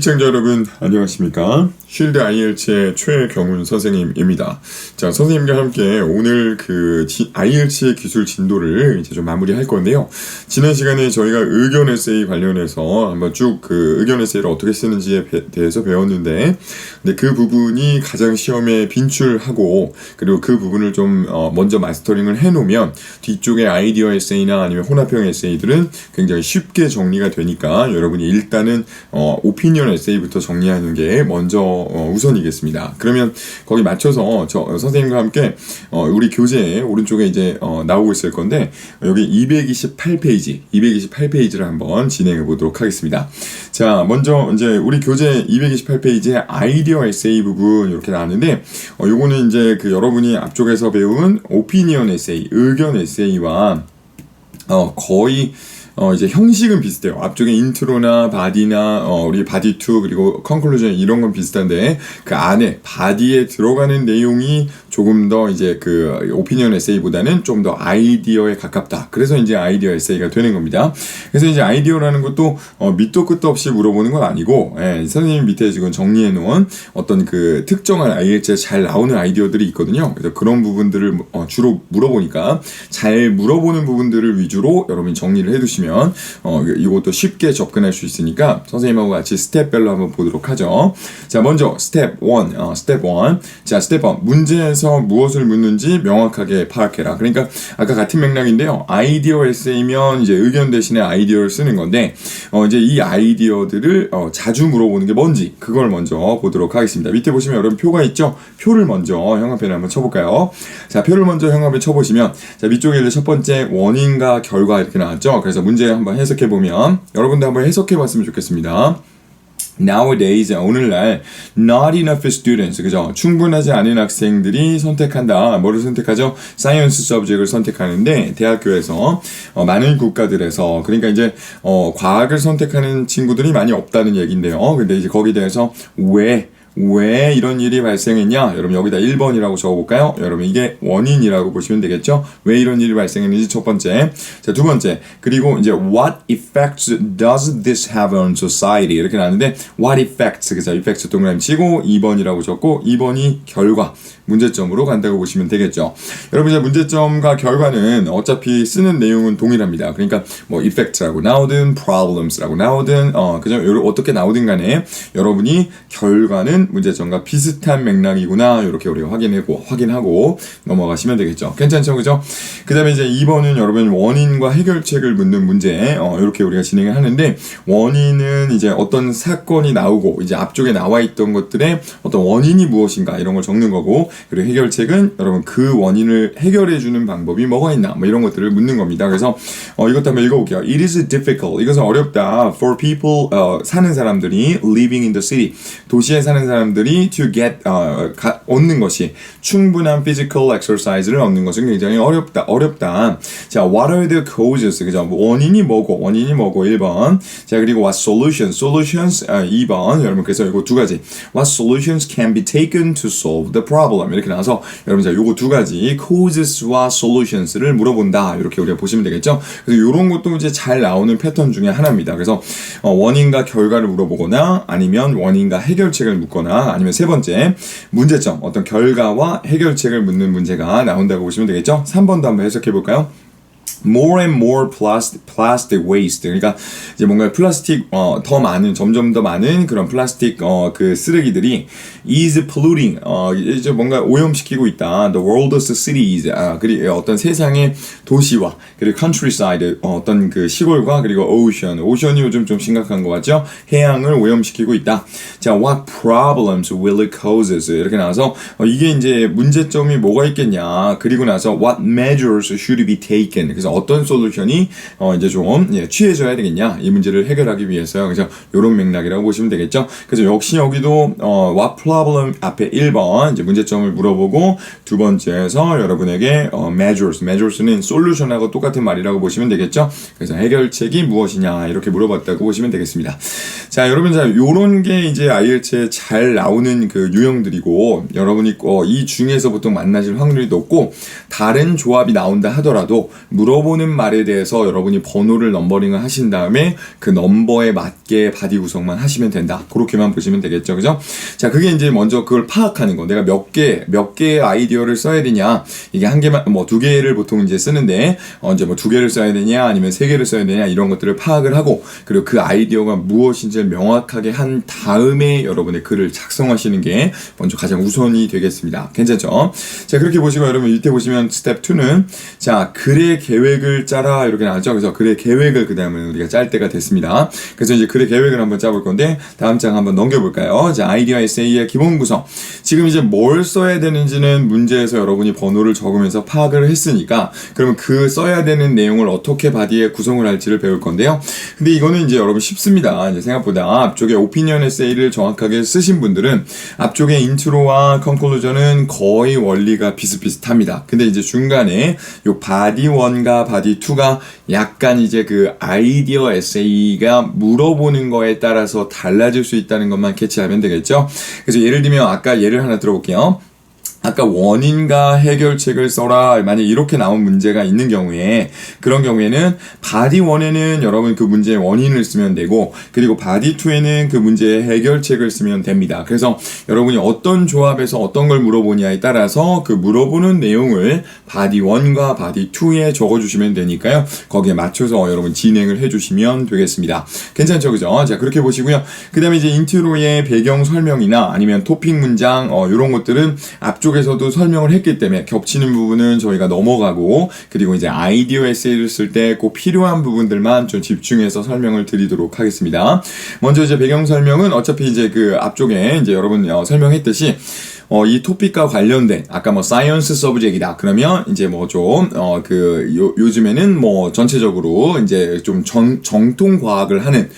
시청자 여러분 안녕하십니까? 쉴드 IELTS의 최경훈 선생님입니다. 자, 선생님과 함께 오늘 IELTS의 기술 진도를 이제 좀 마무리할 건데요. 지난 시간에 저희가 의견 에세이 관련해서 한번 쭉 의견 에세이를 어떻게 쓰는지에 대해서 배웠는데, 근데 그 부분이 가장 시험에 빈출하고, 그리고 그 부분을 좀 먼저 마스터링을 해놓으면 뒤쪽에 아이디어 에세이나 아니면 혼합형 에세이들은 굉장히 쉽게 정리가 되니까 여러분이 일단은 오피니언 에세이부터 정리하는 게 먼저 우선이겠습니다. 그러면 거기 맞춰서 선생님과 함께 우리 교재에 오른쪽에 이제 나오고 있을 건데, 여기 228페이지를 한번 진행해 보도록 하겠습니다. 자, 먼저 이제 우리 교재 228페이지에 아이디어 에세이 부분 이렇게 나왔는데, 요거는 이제 여러분이 앞쪽에서 배운 오피니언 에세이, 의견 에세이와 거의 이제 형식은 비슷해요. 앞쪽에 인트로나 바디나 우리 바디 2 그리고 컨클루전 이런 건 비슷한데, 그 안에 바디에 들어가는 내용이 조금 더 이제 오피니언 에세이보다는 좀 더 아이디어에 가깝다. 그래서 이제 아이디어 에세이가 되는 겁니다. 그래서 이제 아이디어라는 것도 밑도 끝도 없이 물어보는 건 아니고, 선생님 밑에 지금 정리해 놓은 어떤 특정한 IELTS에 잘 나오는 아이디어들이 있거든요. 그래서 그런 부분들을 주로 물어보니까 잘 물어보는 부분들을 위주로 여러분이 정리를 해두시면 이것도 쉽게 접근할 수 있으니까 선생님하고 같이 스텝별로 한번 보도록 하죠. 자, 먼저 스텝 1. 자, 스텝 1. 문제에서 무엇을 묻는지 명확하게 파악해라. 그러니까 아까 같은 맥락인데요. 아이디어 에세이면 이제 의견 대신에 아이디어를 쓰는 건데, 이제 이 아이디어들을 자주 물어보는 게 뭔지 그걸 먼저 보도록 하겠습니다. 밑에 보시면 여러분 표가 있죠? 표를 먼저 형광펜에 한번 쳐볼까요? 자, 표를 먼저 형광펜 쳐보시면, 자, 밑쪽에 이제 첫 번째 원인과 결과 이렇게 나왔죠? 그래서 문제 한번 해석해보면 여러분도 한번 해석해봤으면 좋겠습니다. Nowadays, 오늘날 not enough students, 그죠? 충분하지 않은 학생들이 선택한다. 뭐를 선택하죠? Science subject을 선택하는데, 대학교에서 많은 국가들에서, 그러니까 이제 과학을 선택하는 친구들이 많이 없다는 얘기인데요. 근데 이제 거기에 대해서 왜 이런 일이 발생했냐? 여러분 여기다 1번이라고 적어볼까요? 여러분 이게 원인이라고 보시면 되겠죠? 왜 이런 일이 발생했는지 첫 번째. 자, 두 번째. 그리고 이제 what effects does this have on society? 이렇게 나왔는데 what effects, 그죠? effects 동그라미 치고 2번이라고 적고 2번이 결과, 문제점으로 간다고 보시면 되겠죠. 여러분 이제 문제점과 결과는 어차피 쓰는 내용은 동일합니다. 그러니까 뭐 effects라고 나오든 problems라고 나오든 그죠? 어떻게 나오든 간에 여러분이 결과는 문제점과 비슷한 맥락이구나, 이렇게 우리가 확인하고 넘어가시면 되겠죠. 괜찮죠, 그죠? 그 다음에 이제 2번은 여러분 원인과 해결책을 묻는 문제, 이렇게 우리가 진행을 하는데, 원인은 이제 어떤 사건이 나오고 이제 앞쪽에 나와 있던 것들의 어떤 원인이 무엇인가 이런 걸 적는 거고, 그리고 해결책은 여러분 그 원인을 해결해주는 방법이 뭐가 있나, 뭐 이런 것들을 묻는 겁니다. 그래서 이것도 한번 읽어볼게요. It is difficult. 이것은 어렵다. For people, 사는 사람들이 living in the city. 도시에 사는 사람들이 to get, 얻는 것이, 충분한 physical exercise를 얻는 것은 굉장히 어렵다. 자, what are the causes? 그죠? 원인이 뭐고 1번. 자, 그리고 what solutions, 2번. 여러분, 그래서 이거 두 가지. What solutions can be taken to solve the problem? 이렇게 나와서 여러분, 자, 요거 두 가지 causes와 solutions를 물어본다. 이렇게 우리가 보시면 되겠죠? 그래서 요런 것도 이제 잘 나오는 패턴 중에 하나입니다. 그래서 원인과 결과를 물어보거나, 아니면 원인과 해결책을 묻거나, 아니면 세 번째 문제점, 어떤 결과와 해결책을 묻는 문제가 나온다고 보시면 되겠죠? 3번도 한번 해석해 볼까요? More and more plastic waste. 그러니까 이제 뭔가 플라스틱 점점 더 많은 그런 플라스틱 쓰레기들이 is polluting, 이제 뭔가 오염시키고 있다. The world's cities, 그리고 어떤 세상의 도시와, 그리고 countryside, 어떤 시골과, 그리고 ocean이 요즘 좀 심각한 것 같죠? 해양을 오염시키고 있다. 자, what problems will it cause? 이렇게 나와서 이게 이제 문제점이 뭐가 있겠냐. 그리고 나서 what measures should be taken. 그래서 어떤 솔루션이 이제 좀 취해져야 되겠냐, 이 문제를 해결하기 위해서요. 그래서 이런 맥락이라고 보시면 되겠죠. 그래서 역시 여기도 what problem 앞에 1번 이제 문제점을 물어보고, 두 번째에서 여러분에게 measures는 솔루션하고 똑같은 말이라고 보시면 되겠죠. 그래서 해결책이 무엇이냐 이렇게 물어봤다고 보시면 되겠습니다. 자, 여러분, 자, 요런 게 이제 IELTS에 잘 나오는 유형들이고, 여러분이 이 중에서 보통 만나실 확률이 높고, 다른 조합이 나온다 하더라도 물어보는 물어보는 말에 대해서 여러분이 번호를 넘버링을 하신 다음에 그 넘버에 맞게 바디 구성만 하시면 된다. 그렇게만 보시면 되겠죠. 그죠? 자, 그게 이제 먼저 그걸 파악하는 거. 내가 몇 개의 아이디어를 써야 되냐. 이게 한 개만, 뭐 두 개를 보통 이제 쓰는데, 이제 뭐 두 개를 써야 되냐, 아니면 세 개를 써야 되냐, 이런 것들을 파악을 하고, 그리고 그 아이디어가 무엇인지를 명확하게 한 다음에 여러분의 글을 작성하시는 게 먼저 가장 우선이 되겠습니다. 괜찮죠? 자, 그렇게 보시고 여러분 밑에 보시면 스텝 2는 자, 글의 계획을 짜라 이렇게 나왔죠. 그래서 글의 계획을 그 다음에 우리가 짤 때가 됐습니다. 그래서 이제 글의 계획을 한번 짜볼 건데 다음 장 한번 넘겨볼까요? 자, 아이디어 에세이의 기본 구성. 지금 이제 뭘 써야 되는지는 문제에서 여러분이 번호를 적으면서 파악을 했으니까 그러면 그 써야 되는 내용을 어떻게 바디에 구성을 할지를 배울 건데요. 근데 이거는 이제 여러분 쉽습니다. 이제 생각보다 앞쪽에 오피니언 에세이를 정확하게 쓰신 분들은 앞쪽에 인트로와 컨클루전은 거의 원리가 비슷비슷합니다. 근데 이제 중간에 요 바디 1과 바디 2가 약간 이제 그 아이디어 에세이가 물어보는 거에 따라서 달라질 수 있다는 것만 캐치하면 되겠죠. 그래서 예를 들면 아까 예를 하나 들어볼게요. 아까 원인과 해결책을 써라. 만약 이렇게 나온 문제가 있는 경우에 그런 경우에는 바디 1에는 여러분 그 문제의 원인을 쓰면 되고 그리고 바디 2에는 그 문제의 해결책을 쓰면 됩니다. 그래서 여러분이 어떤 조합에서 어떤 걸 물어보냐에 따라서 그 물어보는 내용을 바디 1과 바디 2에 적어주시면 되니까요. 거기에 맞춰서 여러분 진행을 해주시면 되겠습니다. 괜찮죠? 그죠? 자, 그렇게 보시고요. 그 다음에 이제 인트로의 배경 설명이나 아니면 토픽 문장 이런 것들은 앞쪽에서도 설명을 했기 때문에 겹치는 부분은 저희가 넘어가고 그리고 이제 아이디어 에세이를 쓸 때 꼭 필요한 부분들만 좀 집중해서 설명을 드리도록 하겠습니다. 먼저 이제 배경 설명은 어차피 이제 그 앞쪽에 이제 여러분 설명했듯이 이 토픽과 관련된 아까 뭐 사이언스 서브젝이다 그러면 이제 뭐 좀 요즘에는 뭐 전체적으로 이제 좀 정통 과학을 하는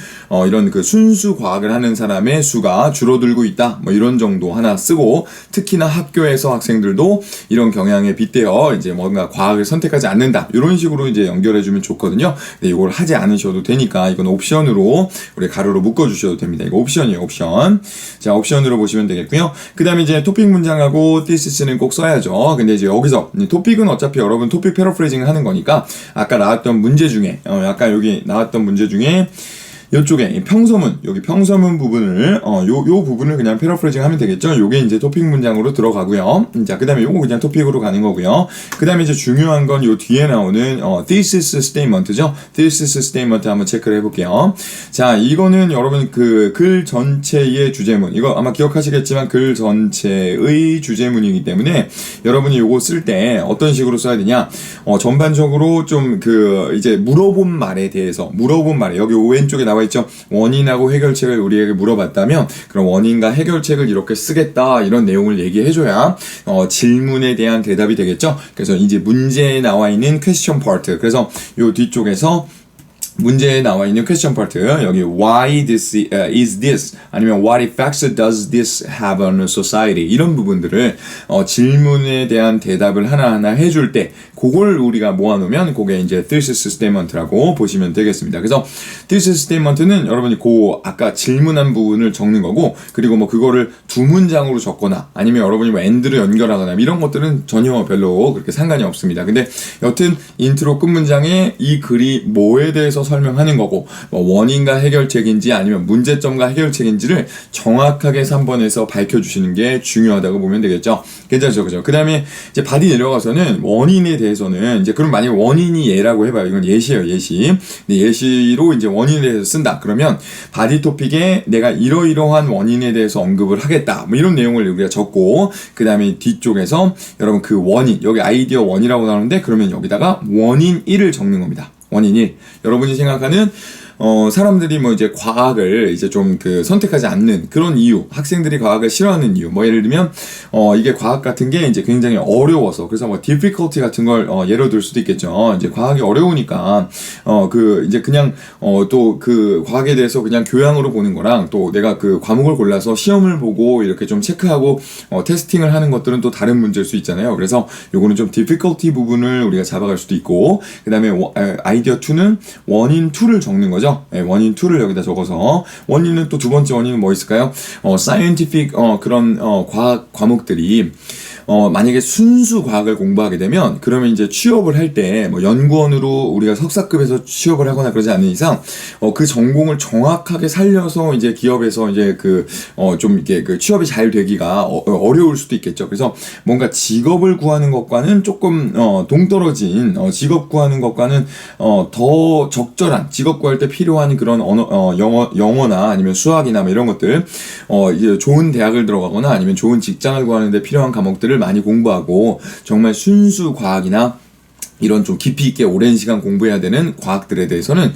이런 그 순수 과학을 하는 사람의 수가 줄어들고 있다 뭐 이런 정도 하나 쓰고 특히나 학교에서 학생들도 이런 경향에 빗대어 이제 뭔가 과학을 선택하지 않는다 이런 식으로 이제 연결해주면 좋거든요. 근데 이걸 하지 않으셔도 되니까 이건 옵션으로 우리 가로로 묶어주셔도 됩니다. 이거 옵션이에요. 옵션. 자, 옵션으로 보시면 되겠고요. 그 다음에 이제 토픽 문장하고 thesis 꼭 써야죠. 근데 이제 여기서 토픽은 어차피 여러분 토픽 패러프레이징을 하는 거니까 아까 나왔던 문제 중에 아까 여기 나왔던 문제 중에 이쪽에 평서문, 여기 평서문 부분을 요 부분을 그냥 패러프레이징 하면 되겠죠. 요게 이제 토픽 문장으로 들어가고요. 자, 그다음에 요거 그냥 토픽으로 가는 거고요. 그다음에 이제 중요한 건 요 뒤에 나오는 thesis statement죠. thesis statement 한번 체크를 해볼게요. 자, 이거는 여러분 그 글 전체의 주제문, 이거 아마 기억하시겠지만 글 전체의 주제문이기 때문에 여러분이 요거 쓸 때 어떤 식으로 써야 되냐? 전반적으로 좀 이제 물어본 말에 대해서 여기 왼쪽에 나와 있죠. 원인하고 해결책을 우리에게 물어봤다면 그럼 원인과 해결책을 이렇게 쓰겠다 이런 내용을 얘기해줘야 질문에 대한 대답이 되겠죠. 그래서 이제 문제에 나와 있는 question part 그래서 요 뒤쪽에서 문제에 나와 있는 question part 여기 why this is this 아니면 what effects does this have on society 이런 부분들을 질문에 대한 대답을 하나하나 해줄 때 그걸 우리가 모아놓으면 그게 이제 thesis statement라고 보시면 되겠습니다. 그래서 thesis statement는 여러분이 아까 질문한 부분을 적는 거고 그리고 뭐 그거를 두 문장으로 적거나 아니면 여러분이 뭐 end로 연결하거나 이런 것들은 전혀 별로 그렇게 상관이 없습니다. 근데 여튼 인트로 끝 문장에 이 글이 뭐에 대해서 설명하는 거고 뭐 원인과 해결책인지 아니면 문제점과 해결책인지를 정확하게 3번에서 밝혀주시는 게 중요하다고 보면 되겠죠. 괜찮죠, 그죠? 그 다음에 이제 바디 내려가서는 원인에 대해서는 이제 그럼 만약 원인이 예라고 해봐요. 이건 예시예요, 예시. 근데 예시로 이제 원인에 대해서 쓴다. 그러면 바디 토픽에 내가 이러이러한 원인에 대해서 언급을 하겠다. 뭐 이런 내용을 우리가 적고 그 다음에 뒤쪽에서 여러분 그 원인 여기 아이디어 1이라고 나오는데 그러면 여기다가 원인 1을 적는 겁니다. 원인 1. 여러분이 생각하는 사람들이 뭐 이제 과학을 이제 좀 선택하지 않는 그런 이유, 학생들이 과학을 싫어하는 이유, 뭐 예를 들면, 이게 과학 같은 게 이제 굉장히 어려워서, 그래서 뭐 difficulty 같은 걸, 예로 들 수도 있겠죠. 이제 과학이 어려우니까, 이제 그냥, 또 과학에 대해서 그냥 교양으로 보는 거랑 또 내가 과목을 골라서 시험을 보고 이렇게 좀 체크하고, 테스팅을 하는 것들은 또 다른 문제일 수 있잖아요. 그래서 요거는 좀 difficulty 부분을 우리가 잡아갈 수도 있고, 그 다음에 아이디어 2는 원인 2를 적는 거죠. 거죠. 예, 원인 2를 여기다 적어서 원인은 또 두 번째 원인은 뭐 있을까요? scientific 그런 과학 과목들이 만약에 순수 과학을 공부하게 되면 그러면 이제 취업을 할 때 뭐 연구원으로 우리가 석사급에서 취업을 하거나 그러지 않는 이상 그 전공을 정확하게 살려서 이제 기업에서 이제 좀 이렇게 그 취업이 잘 되기가 어려울 수도 있겠죠. 그래서 뭔가 직업을 구하는 것과는 조금 동떨어진 직업 구하는 것과는 더 적절한 직업 구할 때 필요한 그런 영어나 아니면 수학이나 뭐 이런 것들 이제 좋은 대학을 들어가거나 아니면 좋은 직장을 구하는 데 필요한 과목들을 많이 공부하고 정말 순수 과학이나 이런 좀 깊이 있게 오랜 시간 공부해야 되는 과학들에 대해서는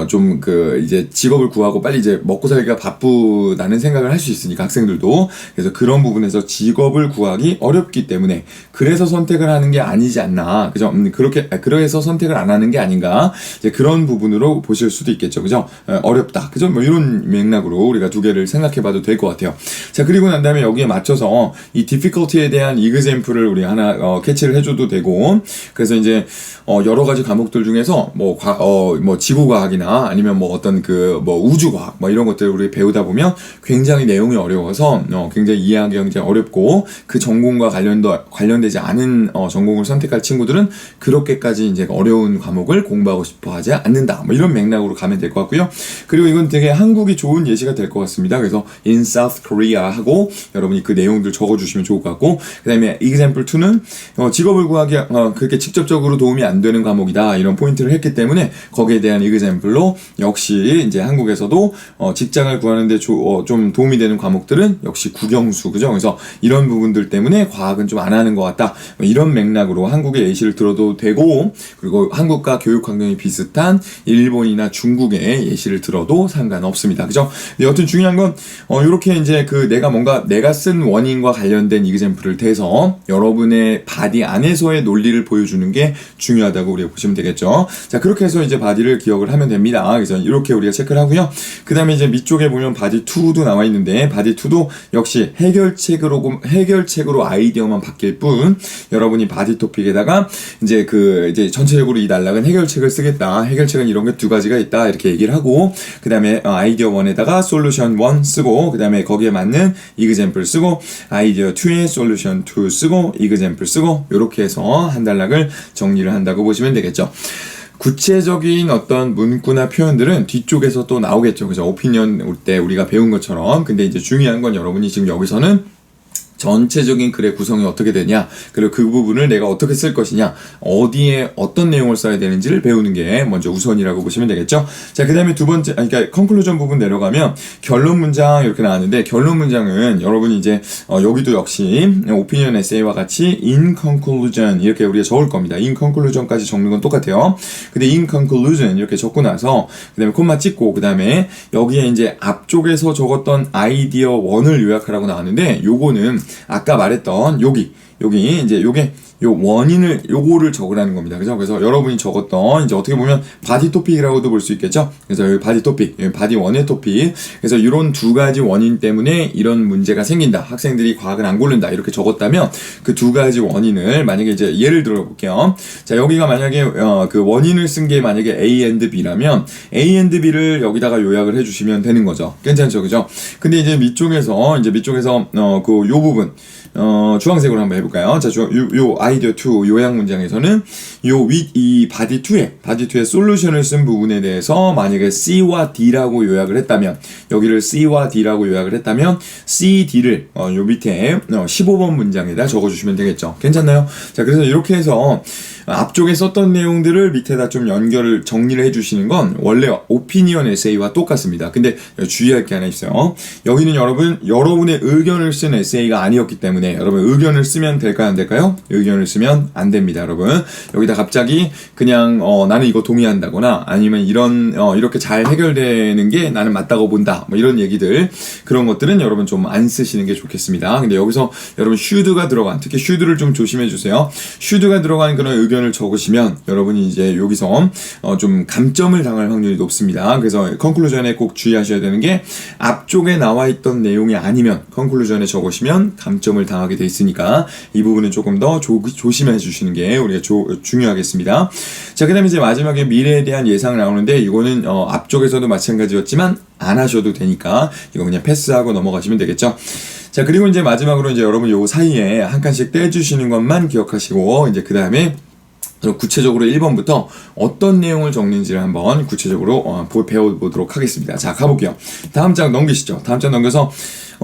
좀 이제 직업을 구하고 빨리 이제 먹고 살기가 바쁘다는 생각을 할 수 있으니까 학생들도 그래서 그런 부분에서 직업을 구하기 어렵기 때문에 그래서 선택을 하는 게 아니지 않나 그죠? 그래서 선택을 안 하는 게 아닌가 이제 그런 부분으로 보실 수도 있겠죠 그죠? 어렵다 그죠? 뭐 이런 맥락으로 우리가 두 개를 생각해봐도 될 것 같아요. 자 그리고 난 다음에 여기에 맞춰서 이 difficulty에 대한 example을 우리 하나 캐치를 해줘도 되고 그래서 이제 여러 가지 과목들 중에서 뭐 지구과학이나 아니면 뭐 어떤 뭐 우주과학 뭐 이런 것들을 우리 배우다 보면 굉장히 내용이 어려워서 굉장히 이해하기 굉장히 어렵고 그 전공과 관련되지 않은 전공을 선택할 친구들은 그렇게까지 이제 어려운 과목을 공부하고 싶어 하지 않는다. 뭐 이런 맥락으로 가면 될 것 같고요. 그리고 이건 되게 한국이 좋은 예시가 될 것 같습니다. 그래서 in South Korea 하고 여러분이 그 내용들 적어주시면 좋을 것 같고 그 다음에 example 2는 직업을 구하기 그렇게 직접적으로 도움이 안 되는 과목이다 이런 포인트를 했기 때문에 거기에 대한 example로 역시 이제 한국에서도 직장을 구하는데 좀 도움이 되는 과목들은 역시 국영수 그죠? 그래서 이런 부분들 때문에 과학은 좀 안 하는 것 같다 이런 맥락으로 한국의 예시를 들어도 되고 그리고 한국과 교육 환경이 비슷한 일본이나 중국의 예시를 들어도 상관없습니다 그죠? 여튼 중요한 건 이렇게 이제 내가 쓴 원인과 관련된 example을 대서 여러분의 바디 안에서의 논리를 보여주는 게 중요하다고 우리가 보시면 되겠죠. 자 그렇게 해서 이제 바디를 기억을 하면 됩니다. 그래서 이렇게 우리가 체크를 하고요. 그 다음에 이제 밑쪽에 보면 바디 2도 나와 있는데 바디 2도 역시 해결책으로 아이디어만 바뀔 뿐 여러분이 바디 토픽에다가 이제 이제 전체적으로 이 단락은 해결책을 쓰겠다. 해결책은 이런 게 두 가지가 있다 이렇게 얘기를 하고 그 다음에 아이디어 1에다가 솔루션 1 쓰고 그 다음에 거기에 맞는 example 쓰고 아이디어 2에 솔루션 2 쓰고 example 쓰고 이렇게 해서 한 단락을 정리를 한다고 보시면 되겠죠. 구체적인 어떤 문구나 표현들은 뒤쪽에서 또 나오겠죠. 그죠? 오피니언 올 때 우리가 배운 것처럼. 근데 이제 중요한 건 여러분이 지금 여기서는 전체적인 글의 구성이 어떻게 되냐 그리고 그 부분을 내가 어떻게 쓸 것이냐 어디에 어떤 내용을 써야 되는지를 배우는 게 먼저 우선이라고 보시면 되겠죠. 자 그 다음에 두 번째 그러니까 컨클루전 부분 내려가면 결론 문장 이렇게 나왔는데 결론 문장은 여러분이 이제 여기도 역시 오피니언 에세이와 같이 in conclusion 이렇게 우리가 적을 겁니다. in conclusion까지 적는 건 똑같아요. 근데 in conclusion 이렇게 적고 나서 그 다음에 콤마 찍고 그 다음에 여기에 이제 앞쪽에서 적었던 아이디어 1을 요약하라고 나왔는데 요거는 아까 말했던 여기 이제 요 원인을 요거를 적으라는 겁니다. 그래서 여러분이 적었던 이제 어떻게 보면 바디 토픽이라고도 볼 수 있겠죠. 그래서 여기 바디 토픽, 여기 바디 1의 토픽. 그래서 이런 두 가지 원인 때문에 이런 문제가 생긴다. 학생들이 과학을 안 고른다. 이렇게 적었다면 그 두 가지 원인을 만약에 이제 예를 들어 볼게요. 자, 여기가 만약에 그 원인을 쓴 게 만약에 A and B라면 A and B를 여기다가 요약을 해주시면 되는 거죠. 괜찮죠, 그죠? 근데 이제 밑쪽에서 요 부분 주황색으로 한번 해볼까요? 자, 요 아이디어 2 요약 문장에서는 이 바디 2의 솔루션을 쓴 부분에 대해서 만약에 C와 D라고 요약을 했다면 여기를 C와 D라고 요약을 했다면 C, D를 요 밑에 15번 문장에다 적어주시면 되겠죠. 괜찮나요? 자, 그래서 이렇게 해서 앞쪽에 썼던 내용들을 밑에다 좀 정리를 해주시는 건 원래 오피니언 에세이와 똑같습니다. 근데 주의할 게 하나 있어요. 여기는 여러분의 의견을 쓴 에세이가 아니었기 때문에 여러분 의견을 쓰면 될까요? 안 될까요? 의견을 쓰면 안 됩니다, 여러분. 여기다 갑자기 그냥 나는 이거 동의한다거나 아니면 이렇게 잘 해결되는 게 나는 맞다고 본다. 뭐 이런 얘기들 그런 것들은 여러분 좀 안 쓰시는 게 좋겠습니다. 근데 여기서 여러분 should가 들어간 특히 should를 좀 조심해 주세요. should가 들어간 그런 의견을 적으시면 여러분이 이제 여기서 좀 감점을 당할 확률이 높습니다. 그래서 컨클루전에 꼭 주의하셔야 되는 게 앞쪽에 나와 있던 내용이 아니면 컨클루전에 적으시면 감점을 당하게 돼 있으니까 이 부분은 조금 더 조심해 주시는 게 우리가 중요하겠습니다. 자, 그 다음에 이제 마지막에 미래에 대한 예상 나오는데 이거는 앞쪽에서도 마찬가지였지만 안 하셔도 되니까 이거 그냥 패스하고 넘어가시면 되겠죠. 자, 그리고 이제 마지막으로 이제 여러분 요 사이에 한 칸씩 떼주시는 것만 기억하시고 이제 그 다음에 구체적으로 1번부터 어떤 내용을 적는지를 한번 구체적으로 배워보도록 하겠습니다. 자, 가볼게요. 다음 장 넘기시죠. 다음 장 넘겨서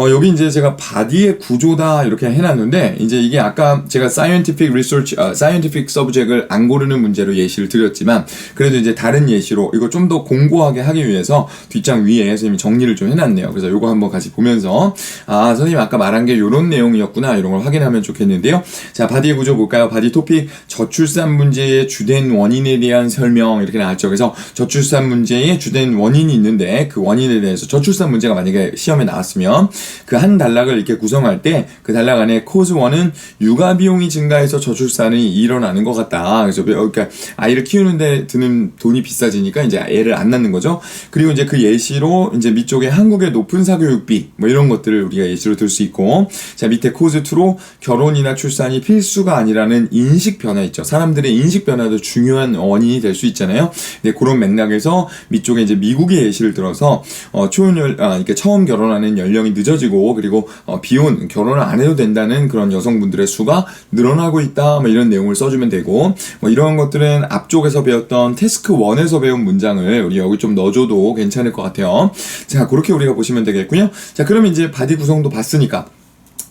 여기 이제 제가 바디의 구조다 이렇게 해놨는데 이제 이게 아까 제가 scientific subject을 안 고르는 문제로 예시를 드렸지만 그래도 이제 다른 예시로 이거 좀 더 공고하게 하기 위해서 뒷장 위에 선생님이 정리를 좀 해놨네요. 그래서 요거 한번 같이 보면서 선생님 아까 말한 게 요런 내용이었구나 이런 걸 확인하면 좋겠는데요. 자, 바디의 구조 볼까요? 바디 토픽 저출산 문제의 주된 원인에 대한 설명 이렇게 나왔죠. 그래서 저출산 문제의 주된 원인이 있는데 그 원인에 대해서 저출산 문제가 만약에 시험에 나왔으면 그 한 단락을 이렇게 구성할 때 그 단락 안에 cause 1은 육아 비용이 증가해서 저출산이 일어나는 것 같다. 그래서 그러니까 아이를 키우는데 드는 돈이 비싸지니까 이제 애를 안 낳는 거죠. 그리고 이제 그 예시로 이제 밑쪽에 한국의 높은 사교육비 뭐 이런 것들을 우리가 예시로 들 수 있고 자 밑에 cause 2로 결혼이나 출산이 필수가 아니라는 인식 변화 있죠. 사람들의 인식 변화도 중요한 원인이 될 수 있잖아요. 네, 그런 맥락에서 밑쪽에 이제 미국의 예시를 들어서 그러니까 처음 결혼하는 연령이 늦어지고 그리고 비혼 결혼을 안 해도 된다는 그런 여성분들의 수가 늘어나고 있다 뭐 이런 내용을 써주면 되고 뭐 이런 것들은 앞쪽에서 배웠던 태스크 1에서 배운 문장을 우리 여기 좀 넣어줘도 괜찮을 것 같아요. 자, 그렇게 우리가 보시면 되겠고요. 자, 그러면 이제 바디 구성도 봤으니까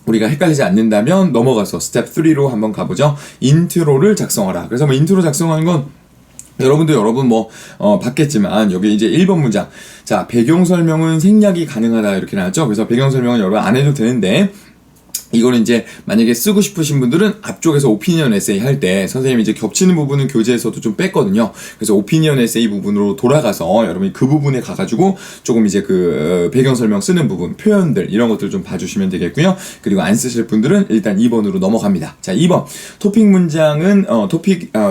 우리가 헷갈리지 않는다면 넘어가서 스텝 3로 한번 가보죠. 인트로를 작성하라. 그래서 뭐 인트로 작성하는 건 여러분 봤겠지만 여기 이제 1번 문장 자 배경 설명은 생략이 가능하다 이렇게 나왔죠. 그래서 배경 설명은 여러분 안 해도 되는데 이거는 이제 만약에 쓰고 싶으신 분들은 앞쪽에서 오피니언 에세이 할 때 선생님이 이제 겹치는 부분은 교재에서도 좀 뺐거든요. 그래서 오피니언 에세이 부분으로 돌아가서 여러분이 그 부분에 가가지고 조금 이제 그 배경 설명 쓰는 부분, 표현들 이런 것들 좀 봐주시면 되겠고요. 그리고 안 쓰실 분들은 일단 2번으로 넘어갑니다. 자, 2번 토픽 문장은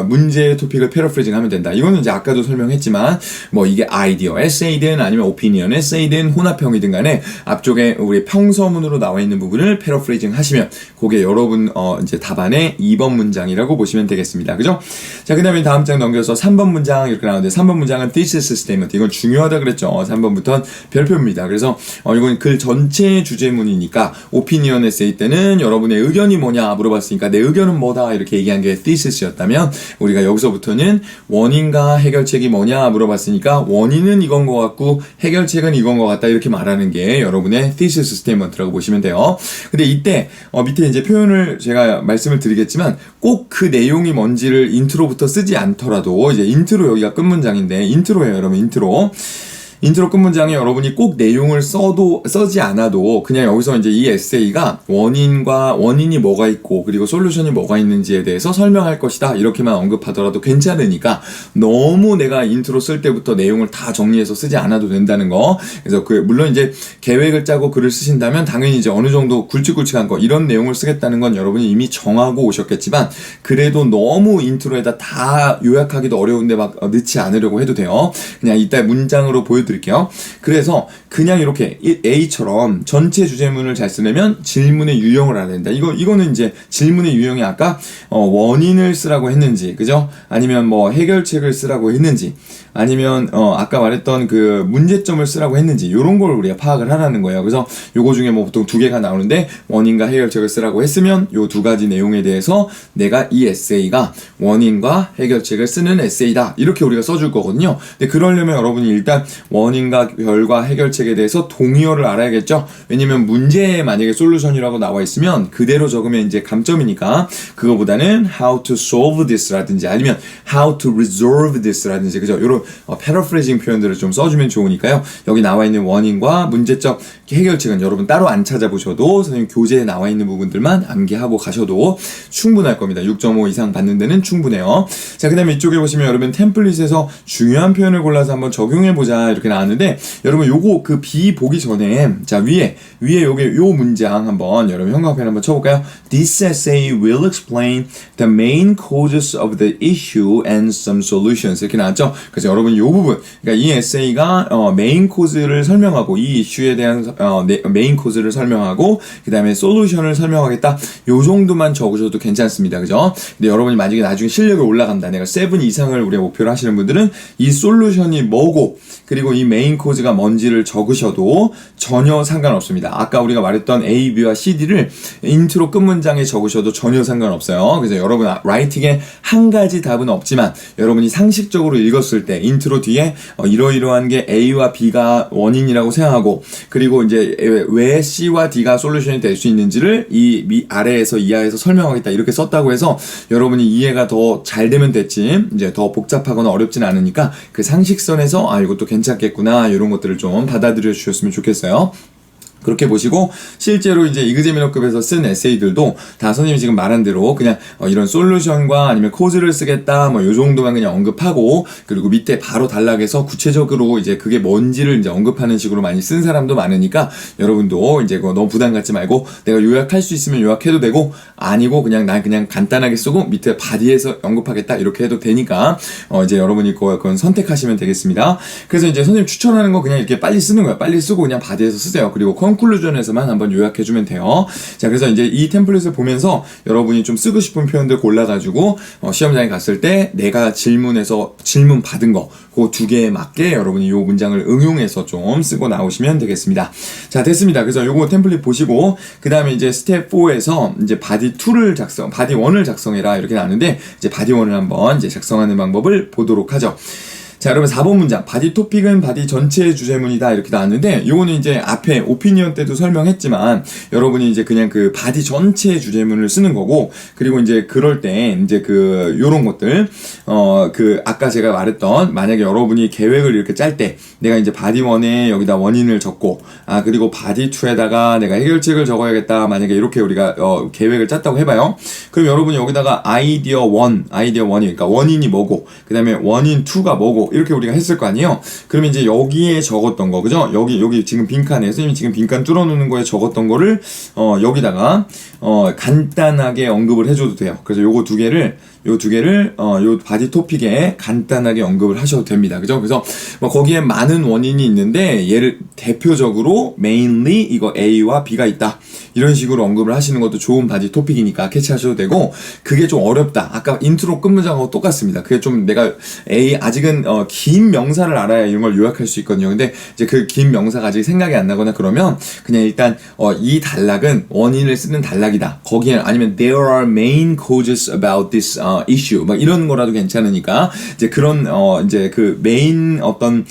문제의 토픽을 패러프레이징 하면 된다. 이거는 이제 아까도 설명했지만 뭐 이게 아이디어 에세이든 아니면 오피니언 에세이든 혼합형이든 간에 앞쪽에 우리 평서문으로 나와 있는 부분을 패러프레이징 하시면 그게 여러분 이제 답안의 2번 문장이라고 보시면 되겠습니다. 그죠? 자, 그 다음에 다음 장 넘겨서 3번 문장 이렇게 나오는데 3번 문장은 thesis statement 이건 중요하다 그랬죠. 3번부터는 별표입니다. 그래서 이건 글 전체 주제문이니까 opinion essay 때는 여러분의 의견이 뭐냐 물어봤으니까 내 의견은 뭐다 이렇게 얘기한 게 thesis였다면 우리가 여기서부터는 원인과 해결책이 뭐냐 물어봤으니까 원인은 이건 것 같고 해결책은 이건 것 같다 이렇게 말하는 게 여러분의 thesis statement라고 보시면 돼요. 근데 이때 밑에 이제 표현을 제가 말씀을 드리겠지만 꼭 그 내용이 뭔지를 인트로부터 쓰지 않더라도 이제 인트로 여기가 끝 문장인데 인트로예요, 여러분. 인트로 끝 문장에 여러분이 꼭 내용을 써지 않아도 그냥 여기서 이제 이 에세이가 원인이 뭐가 있고 그리고 솔루션이 뭐가 있는지에 대해서 설명할 것이다 이렇게만 언급하더라도 괜찮으니까 너무 내가 인트로 쓸 때부터 내용을 다 정리해서 쓰지 않아도 된다는 거. 그래서 물론 이제 계획을 짜고 글을 쓰신다면 당연히 이제 어느 정도 굵직굵직한 거 이런 내용을 쓰겠다는 건 여러분이 이미 정하고 오셨겠지만 그래도 너무 인트로에다 다 요약하기도 어려운데 막 넣지 않으려고 해도 돼요. 그냥 이따 문장으로 보여드릴게요. 그래서 그냥 이렇게 A처럼 전체 주제문을 잘 쓰려면 질문의 유형을 알아야 된다. 이거는 이제 질문의 유형이 아까 원인을 쓰라고 했는지, 그죠? 아니면 뭐 해결책을 쓰라고 했는지, 아니면 아까 말했던 그 문제점을 쓰라고 했는지 이런 걸 우리가 파악을 하라는 거예요. 그래서 요거 중에 뭐 보통 2개가 나오는데 원인과 해결책을 쓰라고 했으면 요 2가지 내용에 대해서 내가 이 에세이가 원인과 해결책을 쓰는 에세이다 이렇게 우리가 써줄 거거든요. 근데 그러려면 여러분이 일단 원인과 결과 해결책에 대해서 동의어를 알아야겠죠. 왜냐면 문제에 만약에 솔루션이라고 나와 있으면 그대로 적으면 이제 감점이니까 그거보다는 how to solve this 라든지 아니면 how to resolve this 라든지 그죠? 이런 패러프레이징 표현들을 좀 써주면 좋으니까요. 여기 나와 있는 원인과 문제점 해결책은 여러분 따로 안 찾아보셔도 선생님 교재에 나와 있는 부분들만 암기하고 가셔도 충분할 겁니다. 6.5 이상 받는 데는 충분해요. 자, 그 다음에 이쪽에 보시면 여러분 템플릿에서 중요한 표현을 골라서 한번 적용해보자 이렇게 이렇게 나왔는데 여러분 요거 그 B 보기 전에 자 위에 요게 요 문장 한번 여러분 형광펜 한번 쳐볼까요? This essay will explain the main causes of the issue and some solutions 이렇게 나왔죠. 그래서 여러분 요 부분 그러니까 이 에세이가 메인 코즈를 설명하고 이 이슈에 대한 메인 코즈를 설명하고 그 다음에 솔루션을 설명하겠다. 요 정도만 적으셔도 괜찮습니다. 그죠? 근데 여러분이 만약에 나중에 실력이 올라간다. 내가 7 이상을 우리가 목표로 하시는 분들은 이 솔루션이 뭐고 그리고 이 메인 코즈가 뭔지를 적으셔도 전혀 상관없습니다. 아까 우리가 말했던 A, B와 C, D를 인트로 끝 문장에 적으셔도 전혀 상관없어요. 그래서 여러분 라이팅에 한 가지 답은 없지만 여러분이 상식적으로 읽었을 때 인트로 뒤에 이러이러한 게 A와 B가 원인이라고 생각하고 그리고 이제 왜 C와 D가 솔루션이 될 수 있는지를 이 아래에서 이하에서 설명하겠다 이렇게 썼다고 해서 여러분이 이해가 더 잘 되면 됐지 이제 더 복잡하거나 어렵진 않으니까 그 상식선에서 이것도 괜찮겠구나 이런 것들을 좀 받아들여 주셨으면 좋겠어요. 그렇게 보시고 실제로 이제 이그제미너급에서 쓴 에세이들도 다 선생님이 지금 말한 대로 그냥 이런 솔루션과 아니면 코즈를 쓰겠다 뭐 요 정도만 그냥 언급하고 그리고 밑에 바로 단락에서 구체적으로 이제 그게 뭔지를 이제 언급하는 식으로 많이 쓴 사람도 많으니까 여러분도 이제 그거 너무 부담 갖지 말고 내가 요약할 수 있으면 요약해도 되고 아니고 그냥 난 그냥 간단하게 쓰고 밑에 바디에서 언급하겠다 이렇게 해도 되니까 이제 여러분이 그건 선택하시면 되겠습니다. 그래서 이제 선생님 추천하는 거 그냥 이렇게 빨리 쓰는 거야. 빨리 쓰고 그냥 바디에서 쓰세요. 그리고 컨클루전에서만 한번 요약해주면 돼요. 자, 그래서 이제 이 템플릿을 보면서 여러분이 좀 쓰고 싶은 표현들 골라가지고 시험장에 갔을 때 내가 질문 받은 거 그 두 개에 맞게 여러분이 이 문장을 응용해서 좀 쓰고 나오시면 되겠습니다. 자, 됐습니다. 그래서 요거 템플릿 보시고 그 다음에 이제 스텝 4에서 이제 바디 1을 작성해라 이렇게 나왔는데 이제 바디 1을 한번 이제 작성하는 방법을 보도록 하죠. 자, 여러분 4번 문장 바디 토픽은 바디 전체의 주제문이다 이렇게 나왔는데 요거는 이제 앞에 오피니언 때도 설명했지만 여러분이 이제 그냥 그 바디 전체의 주제문을 쓰는 거고 그리고 이제 그럴 때 이제 그 요런 것들 그 아까 제가 말했던 만약에 여러분이 계획을 이렇게 짤 때 내가 이제 바디 1에 여기다 원인을 적고 그리고 바디 2에다가 내가 해결책을 적어야겠다 만약에 이렇게 우리가 계획을 짰다고 해봐요. 그럼 여러분이 여기다가 아이디어 1이 그러니까 원인이 뭐고 그 다음에 원인 2가 뭐고 이렇게 우리가 했을 거 아니에요? 그러면 이제 여기에 적었던 거, 그죠? 여기 지금 빈칸에, 선생님이 지금 빈칸 뚫어놓는 거에 적었던 거를, 여기다가, 간단하게 언급을 해줘도 돼요. 그래서 요거 두 개를, 요 바디 토픽에 간단하게 언급을 하셔도 됩니다. 그죠? 그래서, 거기에 많은 원인이 있는데, 얘를 대표적으로, mainly, 이거 A와 B가 있다. 이런 식으로 언급을 하시는 것도 좋은 바디 토픽이니까 캐치하셔도 되고, 그게 좀 어렵다. 아까 인트로 끝 문장하고 똑같습니다. 그게 좀 내가, 아직은, 긴 명사를 알아야 이런 걸 요약할 수 있거든요. 근데, 이제 그 긴 명사가 아직 생각이 안 나거나 그러면, 그냥 일단, 이 단락은 원인을 쓰는 단락이다. 거기에, 아니면, there are main causes about this, issue 막 이런 거라도 괜찮으니까 이제 그런 이제 그 메인 어떤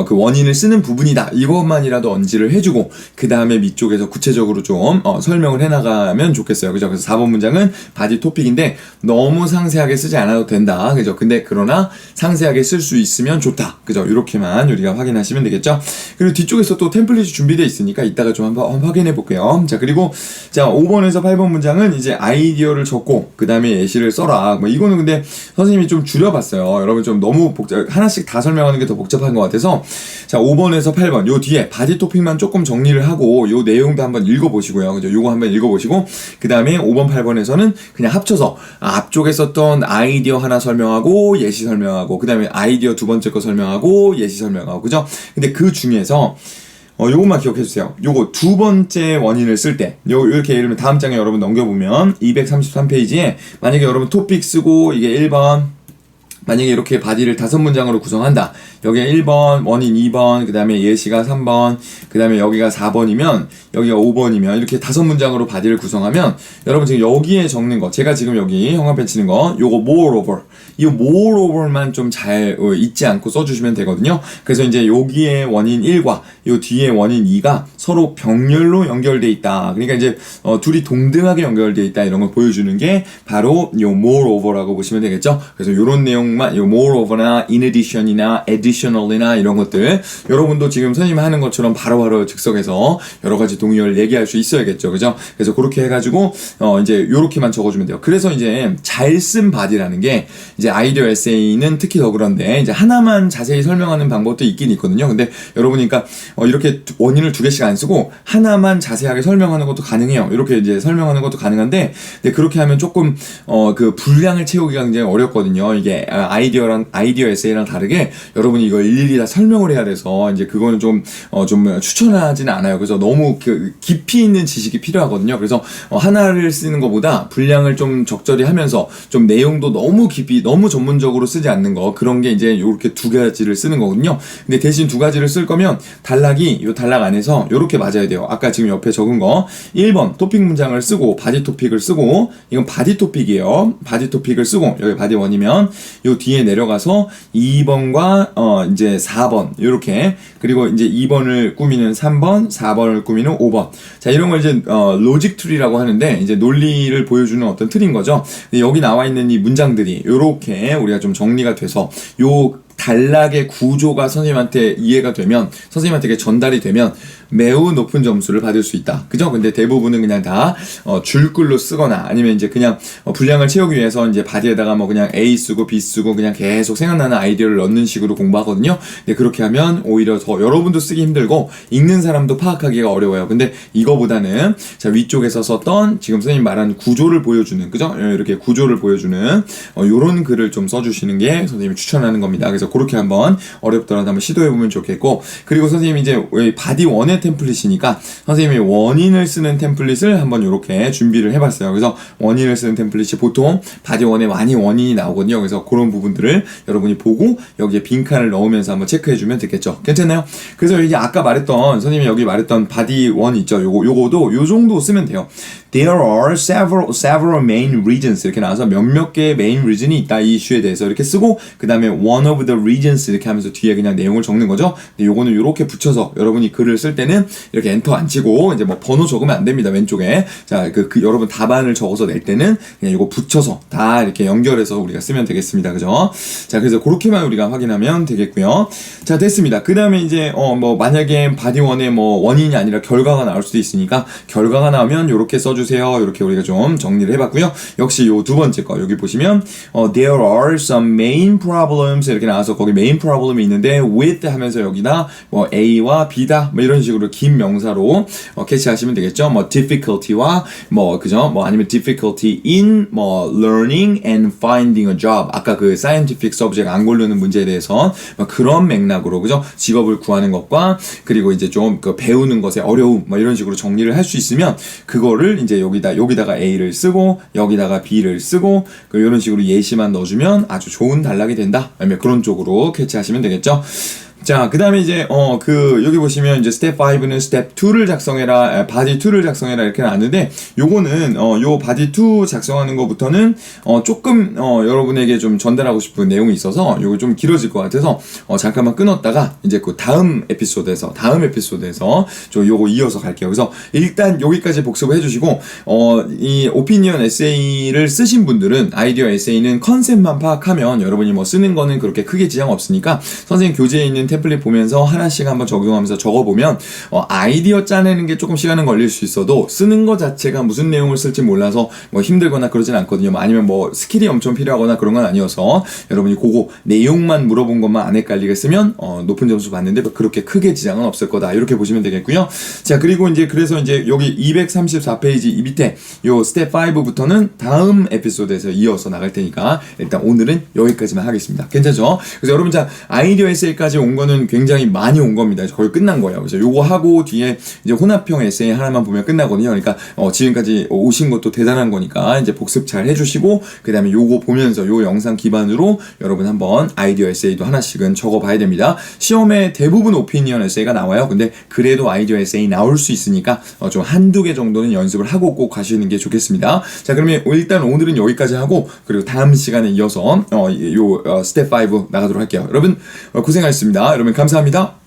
그 원인을 쓰는 부분이다 이것만이라도 언지를 해주고 그 다음에 밑쪽에서 구체적으로 좀 설명을 해나가면 좋겠어요. 그죠? 그래서 4번 문장은 바디 토픽인데 너무 상세하게 쓰지 않아도 된다. 그죠? 근데 그러나 상세하게 쓸 수 있으면 좋다. 그죠? 이렇게만 우리가 확인하시면 되겠죠? 그리고 뒤쪽에서 또 템플릿이 준비되어 있으니까 이따가 좀 한번 확인해 볼게요. 자, 그리고 자 5번에서 8번 문장은 이제 아이디어를 적고 그 다음에 예시를 써라. 뭐 이거는 근데 선생님이 좀 줄여봤어요. 여러분 좀 너무 하나씩 다 설명하는 게 더 복잡한 것 같아서 자 5번에서 8번 요 뒤에 바디 토픽만 조금 정리를 하고 요 내용도 한번 읽어보시고요. 그죠? 요거 한번 읽어보시고 그 다음에 5번 8번에서는 그냥 합쳐서 앞쪽에 썼던 아이디어 하나 설명하고 예시 설명하고 그 다음에 아이디어 두 번째 거 설명하고 예시 설명하고 그죠? 근데 그 중에서 요것만 기억해주세요. 요거 두 번째 원인을 쓸 때, 이렇게 예를 들면 다음 장에 여러분 넘겨보면 233페이지에 만약에 여러분 토픽 쓰고 이게 1번, 만약에 이렇게 바디를 5문장으로 구성한다. 여기가 1번, 원인 2번, 그 다음에 예시가 3번, 그 다음에 여기가 4번이면, 여기가 5번이면, 이렇게 5문장으로 바디를 구성하면, 여러분 지금 여기에 적는 거, 제가 지금 여기 형광펜 치는 거, 요거 moreover. 이 moreover만 좀 잘 잊지 않고 써주시면 되거든요. 그래서 이제 여기에 원인 1과 요 뒤에 원인 2가 서로 병렬로 연결돼 있다. 그러니까 이제 둘이 동등하게 연결돼 있다. 이런 걸 보여주는 게 바로 요 moreover라고 보시면 되겠죠. 그래서 요런 내용 내용만 요 moreover나 in addition이나 additional이나 이런 것들 여러분도 지금 선생님이 하는 것처럼 바로바로 즉석에서 여러 가지 동의어를 얘기할 수 있어야겠죠. 그죠? 그래서 그렇게 해가지고 이제 요렇게만 적어주면 돼요. 그래서 이제 잘 쓴 바디라는 게 이제 아이디어 에세이는 특히 더 그런데 이제 하나만 자세히 설명하는 방법도 있긴 있거든요. 근데 여러분이 그러니까 이렇게 원인을 두 개씩 안 쓰고 하나만 자세하게 설명하는 것도 가능해요. 이렇게 이제 설명하는 것도 가능한데 근데 그렇게 하면 조금 그 분량을 채우기가 굉장히 어렵거든요. 이게 아이디어 에세이랑 다르게 여러분이 이걸 일일이 다 설명을 해야 돼서 이제 그거는 좀 추천하지는 않아요. 그래서 너무 깊이 있는 지식이 필요하거든요. 그래서 하나를 쓰는 것보다 분량을 좀 적절히 하면서 좀 내용도 너무 깊이 너무 전문적으로 쓰지 않는 거 그런 게 이제 이렇게 두 가지를 쓰는 거거든요. 근데 대신 두 가지를 쓸 거면 단락이 요 단락 안에서 요렇게 맞아야 돼요. 아까 지금 옆에 적은 거 1번 토픽 문장을 쓰고 바디 토픽을 쓰고 이건 바디 토픽이에요. 바디 토픽을 쓰고 여기 바디 1이면 요 뒤에 내려가서 2번과 이제 4번 요렇게 그리고 이제 2번을 꾸미는 3번 4번을 꾸미는 5번 자 이런 걸 이제 로직 트리라고 하는데 이제 논리를 보여주는 어떤 틀인 거죠. 여기 나와 있는 이 문장들이 요렇게 우리가 좀 정리가 돼서 요 단락의 구조가 선생님한테 이해가 되면 선생님한테 전달이 되면 매우 높은 점수를 받을 수 있다. 그죠? 근데 대부분은 그냥 다 줄글로 쓰거나 아니면 이제 그냥 분량을 채우기 위해서 이제 바디에다가 뭐 그냥 A 쓰고 B 쓰고 그냥 계속 생각나는 아이디어를 넣는 식으로 공부하거든요. 근데 그렇게 하면 오히려 더 여러분도 쓰기 힘들고 읽는 사람도 파악하기가 어려워요. 근데 이거보다는 자 위쪽에서 썼던 지금 선생님 말한 구조를 보여주는 그죠? 이렇게 구조를 보여주는 요런 글을 좀 써주시는 게 선생님이 추천하는 겁니다. 그래서 그렇게 한번 어렵더라도 한번 시도해보면 좋겠고 그리고 선생님이 이제 바디 1의 템플릿이니까 선생님이 원인을 쓰는 템플릿을 한번 이렇게 준비를 해봤어요. 그래서 원인을 쓰는 템플릿이 보통 바디 1에 많이 원인이 나오거든요. 그래서 그런 부분들을 여러분이 보고 여기에 빈칸을 넣으면서 한번 체크해주면 되겠죠. 괜찮나요? 그래서 이제 아까 말했던 선생님이 여기 말했던 바디 1 있죠. 요거도 요 정도 쓰면 돼요. There are several main reasons 이렇게 나와서 몇몇 개의 main reason이 있다 이 이슈에 대해서 이렇게 쓰고 그 다음에 one of the reasons 이렇게 하면서 뒤에 그냥 내용을 적는 거죠. 근데 요거는 요렇게 붙여서 여러분이 글을 쓸 때는 이렇게 엔터 안 치고 이제 뭐 번호 적으면 안 됩니다. 왼쪽에 자 여러분 답안을 적어서 낼 때는 그냥 요거 붙여서 다 이렇게 연결해서 우리가 쓰면 되겠습니다. 그죠? 자 그래서 그렇게만 우리가 확인하면 되겠고요. 자 됐습니다. 그 다음에 이제 뭐 만약에 바디 1의 뭐 원인이 아니라 결과가 나올 수도 있으니까 결과가 나오면 요렇게 써주세요. 이렇게 우리가 좀 정리를 해봤고요. 역시 요 두 번째 거 여기 보시면 there are some main problems 이렇게 나와서 거기 main problem이 있는데 with 하면서 여기다 뭐 A와 B다 뭐 이런 식으로 긴 명사로 캐치하시면 되겠죠. 뭐 difficulty와 뭐 그죠? 뭐 아니면 difficulty in 뭐 learning and finding a job 아까 그 scientific subject 안 고르는 문제에 대해서 뭐 그런 맥락으로 그죠? 직업을 구하는 것과 그리고 이제 좀 그 배우는 것의 어려움 뭐 이런 식으로 정리를 할 수 있으면 그거를 이제 여기다가 A를 쓰고 여기다가 B를 쓰고 이런 식으로 예시만 넣어주면 아주 좋은 단락이 된다. 아니면 그런 쪽으로 캐치하시면 되겠죠. 자, 그 다음에 이제, 여기 보시면 이제 스텝 5는 스텝 2를 작성해라, 바디 2를 작성해라 이렇게 나왔는데, 요거는, 요 바디 2 작성하는 것부터는, 조금, 여러분에게 좀 전달하고 싶은 내용이 있어서, 요거 좀 길어질 것 같아서, 잠깐만 끊었다가, 이제 그 다음 에피소드에서, 좀 요거 이어서 갈게요. 그래서 일단 여기까지 복습을 해주시고, 이 오피니언 에세이를 쓰신 분들은, 아이디어 에세이는 컨셉만 파악하면 여러분이 뭐 쓰는 거는 그렇게 크게 지장 없으니까, 선생님 교재에 있는 템플릿 보면서 하나씩 한번 적용하면서 적어보면 아이디어 짜내는 게 조금 시간은 걸릴 수 있어도 쓰는 거 자체가 무슨 내용을 쓸지 몰라서 뭐 힘들거나 그러진 않거든요. 뭐 아니면 뭐 스킬이 엄청 필요하거나 그런 건 아니어서 여러분이 그거 내용만 물어본 것만 안 헷갈리게 쓰면 높은 점수 받는데 그렇게 크게 지장은 없을 거다 이렇게 보시면 되겠고요. 자 그리고 이제 그래서 이제 여기 234페이지 이 밑에 요 스텝 5부터는 다음 에피소드에서 이어서 나갈 테니까 일단 오늘은 여기까지만 하겠습니다. 괜찮죠? 그래서 여러분 자 아이디어 에세이까지 온 거는 굉장히 많이 온 겁니다. 거의 끝난 거예요. 그래서 요거 하고 뒤에 이제 혼합형 에세이 하나만 보면 끝나거든요. 그러니까 지금까지 오신 것도 대단한 거니까 이제 복습 잘 해주시고 그 다음에 요거 보면서 요 영상 기반으로 여러분 한번 아이디어 에세이도 하나씩은 적어봐야 됩니다. 시험에 대부분 오피니언 에세이가 나와요. 근데 그래도 아이디어 에세이 나올 수 있으니까 좀 한두 개 정도는 연습을 하고 꼭 가시는 게 좋겠습니다. 자 그러면 일단 오늘은 여기까지 하고 그리고 다음 시간에 이어서 요 스텝 5 나가도록 할게요. 여러분 고생하셨습니다. 여러분 감사합니다.